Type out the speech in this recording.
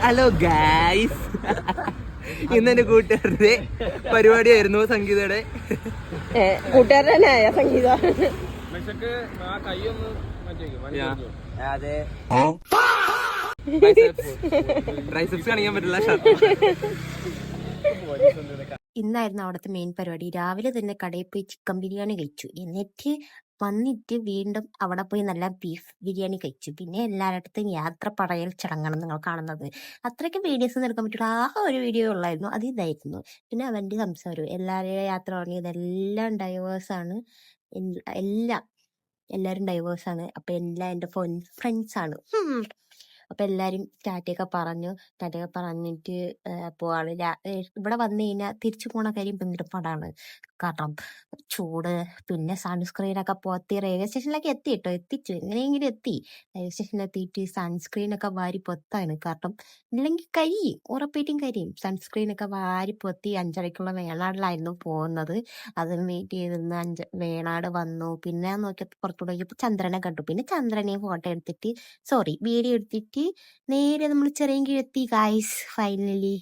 Hello guys, ഇന്നെന്റെ കൂട്ടുകാരുടെ പരിപാടിയായിരുന്നു സംഗീതയുടെ. കൂട്ടുകാരുടെ തന്നെയായ സംഗീത. അതെ, ട്രൈസെപ്സ് കാണിക്കാൻ പറ്റില്ല. ഇന്നായിരുന്നു അവിടുത്തെ മെയിൻ പരിപാടി. രാവിലെ തന്നെ കടയിൽ പോയി ചിക്കൻ ബിരിയാണി കഴിച്ചു. എന്നിട്ട് വന്നിട്ട് വീണ്ടും അവിടെ പോയി നല്ല ബീഫ് ബിരിയാണി കഴിച്ചു. പിന്നെ എല്ലായിടത്തും യാത്ര പറയൽ ചടങ്ങാണ് നിങ്ങൾ കാണുന്നത്. അത്രയ്ക്ക് വീഡിയോസ് ഒന്നും എടുക്കാൻ പറ്റില്ല. ആ ഒരു വീഡിയോ ഉള്ളായിരുന്നു, അത് ഇതായിരുന്നു. പിന്നെ അവൻ്റെ സംസാരവും എല്ലാവരെയും യാത്ര തുടങ്ങിയത് എല്ലാം ഡൈവേഴ്സാണ്. എല്ലാവരും ഡൈവേഴ്സാണ്. അപ്പം എല്ലാം എൻ്റെ ഫ്രണ്ട്സാണ്. അപ്പം എല്ലാവരും ടാറ്റയൊക്കെ പറഞ്ഞിട്ട് പോവാണ്. ഇവിടെ വന്നു കഴിഞ്ഞാൽ തിരിച്ചു പോണ കാര്യം ഭയങ്കര പാടാണ്. കാരണം ചൂട്, പിന്നെ സൺസ്ക്രീനൊക്കെ പോത്തി. റെയിൽവേ സ്റ്റേഷനിലൊക്കെ എത്തിച്ചു, എങ്ങനെയെങ്കിലും എത്തി. റെയിൽവേ സ്റ്റേഷനിൽ എത്തിയിട്ട് സൺസ്ക്രീനൊക്കെ വാരി പൊത്താണ്. കാരണം ഇല്ലെങ്കിൽ കരിയും, ഉറപ്പായിട്ടും കരിയും. സൺസ്ക്രീനൊക്കെ വാരി പൊത്തി 5:30ക്കുള്ള വേണാടിലായിരുന്നു പോകുന്നത്. അതും വെയിറ്റ് ചെയ്തിരുന്ന് വേണാട് വന്നു. പിന്നെ നോക്കിയപ്പോൾ പുറത്തൂടെ നോക്കിയപ്പോൾ ചന്ദ്രനെ കണ്ടു. പിന്നെ ചന്ദ്രനെയും ഫോട്ടോ എടുത്തിട്ട് വീഡിയോ എടുത്തിട്ട് നേരെ നമ്മൾ ചിറയൻകീഴെത്തി ഗായ്സ്. ഫൈനലി